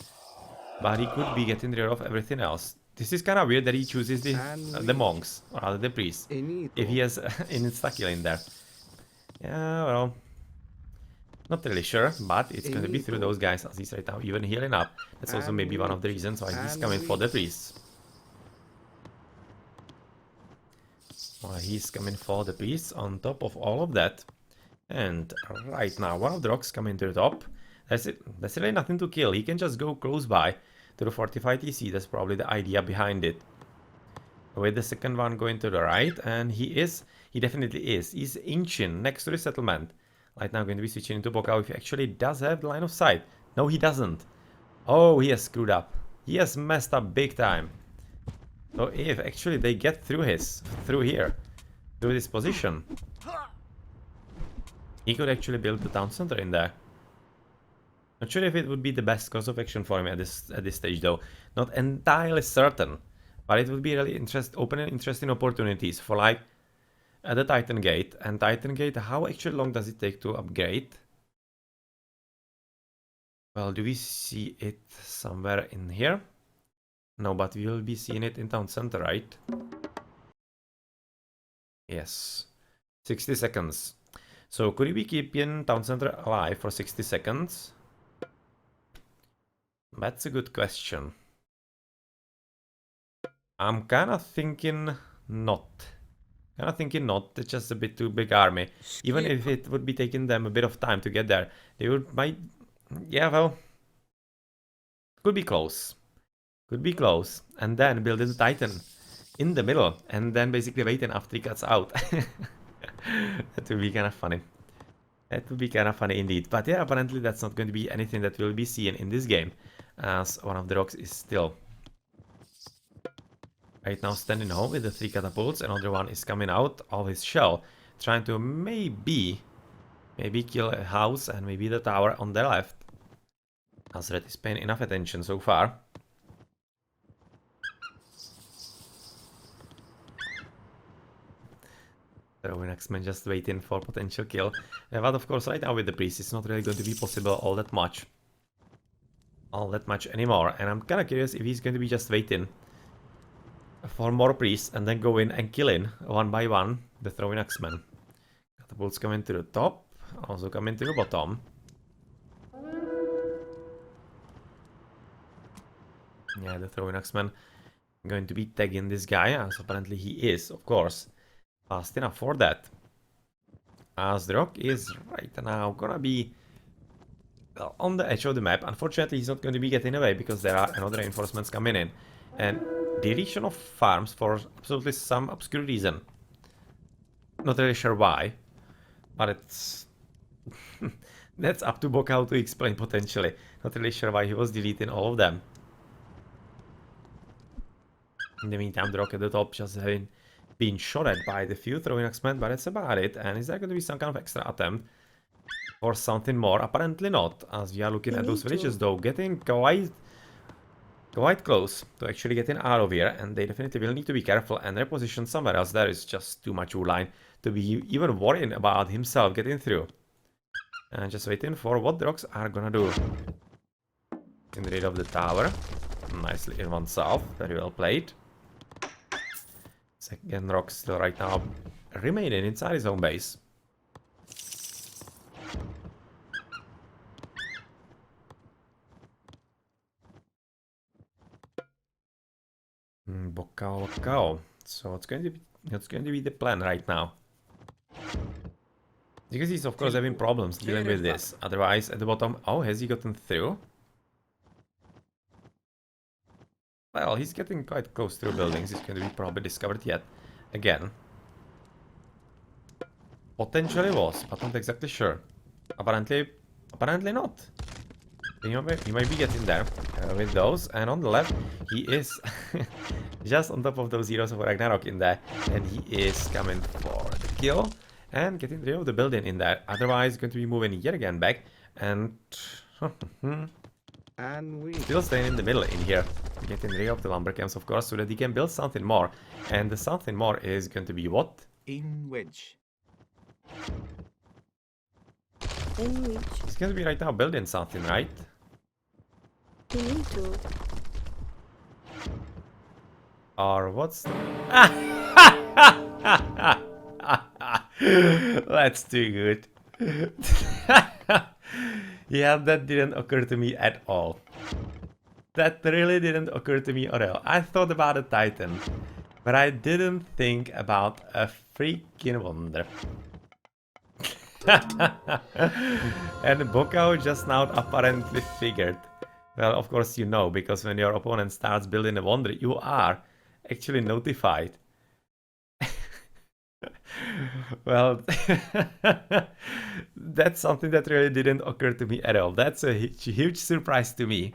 S1: But he could be getting rid of everything else. This is kind of weird that he chooses the monks, or rather the priests. If he has an insta-kill in there. Yeah, well... Not really sure, but it's going to be through those guys as he's right now even healing up. That's also maybe one of the reasons why he's coming for the priests. Why he's coming for the priests on top of all of that. And right now, one of the rocks coming to the top. That's it. That's really nothing to kill. He can just go close by to the fortified TC. That's probably the idea behind it. With the second one going to the right, and he definitely is. He's inching next to the settlement. Right now, going to be switching into Bocao if he actually does have the line of sight. No, he doesn't. Oh, he has screwed up. He has messed up big time. So if actually they get through here, through this position, he could actually build the town center in there. Not sure if it would be the best course of action for him at this stage though. Not entirely certain. But it would be really opening interesting opportunities for like the Titan Gate. And Titan Gate, how actually long does it take to upgrade? Well, do we see it somewhere in here? No, but we will be seeing it in town center, right? Yes. 60 seconds. So could he be keeping Town Center alive for 60 seconds? That's a good question. I'm kind of thinking not. It's just a bit too big army.
S2: Skip.
S1: Even if it would be taking them a bit of time to get there, they might... Yeah, well... Could be close. And then build the Titan in the middle, and then basically waiting after he cuts out. That would be kind of funny. Indeed. But yeah, apparently that's not going to be anything that we'll be seeing in this game, as one of the rocks is still right now standing home with the 3 catapults. Another one is coming out of his shell, trying to maybe kill a house and maybe the tower on their left. As Red is paying enough attention so far. Throwing X-Men just waiting for potential kill. But of course right now with the priest it's not really going to be possible all that much anymore. And I'm kinda curious if he's going to be just waiting for more priests and then go in and killing one by one the throwing X-Men. Catapults coming to the top, also coming to the bottom. Yeah, the throwing X-Men going to be tagging this guy, as apparently he is, of course, fast enough for that. As the rock is right now gonna be on the edge of the map. Unfortunately, he's not going to be getting away because there are another reinforcements coming in. And deletion of farms for absolutely some obscure reason. Not really sure why, but it's... That's up to Bocao to explain potentially. Not really sure why he was deleting all of them. In the meantime, the rock at the top just having been shot at by the few throwing X-Men, but that's about it. And is there going to be some kind of extra attempt or something more? Apparently not, as we are looking at those villages though, getting quite close to actually getting out of here, and they definitely will need to be careful and reposition somewhere else. There is just too much line to be even worrying about himself getting through. And just waiting for what the rocks are gonna do. Getting rid of the tower. Nicely in oneself, very well played. Second rock still right now remaining inside his own base. Bocao. So it's going to be the plan right now. Because he's of course having problems dealing with this. Otherwise, at the bottom, oh, has he gotten through? Well, he's getting quite close through buildings. He's going to be probably discovered yet again. Potentially was, but not exactly sure. Apparently not. He might be getting there with those, and on the left he is just on top of those heroes of Ragnarok in there, and he is coming for the kill and getting rid of the building in there. Otherwise, going to be moving yet again back and still staying in the middle in here, getting rid of the lumber camps, of course, so that he can build something more. And the something more is going to be what?
S2: In which?
S1: He's going to be right now building something, right?
S3: You need to.
S1: Or what's... That's too good. Yeah, that didn't occur to me at all. That really didn't occur to me at all. I thought about a Titan, but I didn't think about a freaking wonder. And Bocao just now apparently figured. Well, of course you know, because when your opponent starts building a wonder, you are actually notified. Well, that's something that really didn't occur to me at all. That's a huge surprise to me.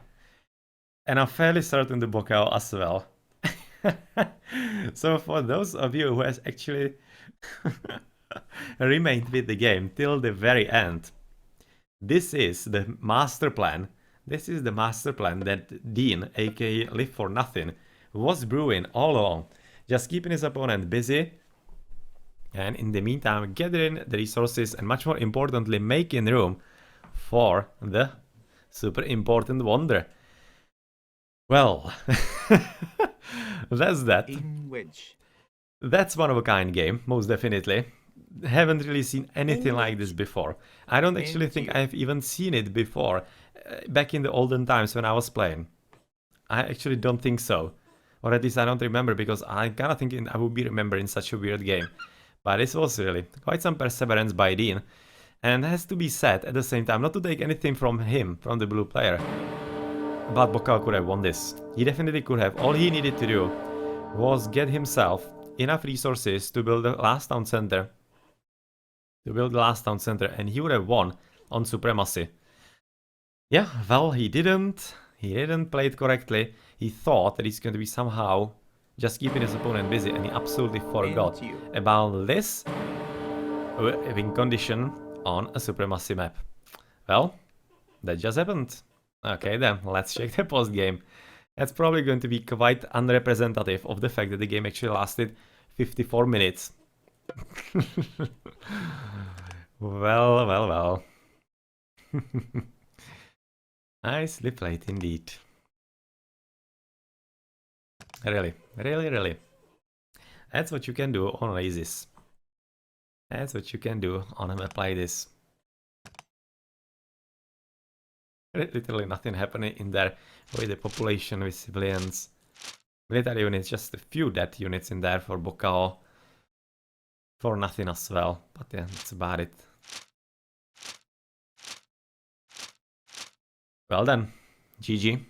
S1: And I'm fairly certain the Bocao as well. So for those of you who has actually remained with the game till the very end, this is the master plan. This is the master plan that DeaN, aka Live for Nothing, was brewing all along. Just keeping his opponent busy, and in the meantime gathering the resources, and much more importantly making room for the super important wonder. Well, that's that.
S2: In which?
S1: That's one of a kind game, most definitely. haven't really seen anything like this
S3: Engage.
S1: before. I don't actually think
S2: Thank you.
S1: I've even seen it before, back in the olden times when I was playing. I actually don't think so. Or at least I don't remember, because I kind of thinking I would be remembering such a weird game. But this was really quite some perseverance by DeaN. And has to be said at the same time, not to take anything from him, from the blue player, but Bocao could have won this. He definitely could have. All he needed to do was get himself enough resources to build the last town center. And he would have won on Supremacy. Yeah, well, he didn't. He didn't play it correctly. He thought that he's going to be somehow just keeping his opponent busy, and he absolutely forgot
S2: Thank you.
S1: about this win condition on a Supremacy map. Well, that just happened. Okay then, let's check the post game. That's probably going to be quite unrepresentative of the fact that the game actually lasted 54 minutes. Well. Nicely played indeed. Really. That's what you can do on Oasis. That's what you can do on a map like this. Literally nothing happening in there with the population, with civilians. Military units, just a few death units in there for Bocao. For nothing as well, but yeah, that's about it. Well then, GG.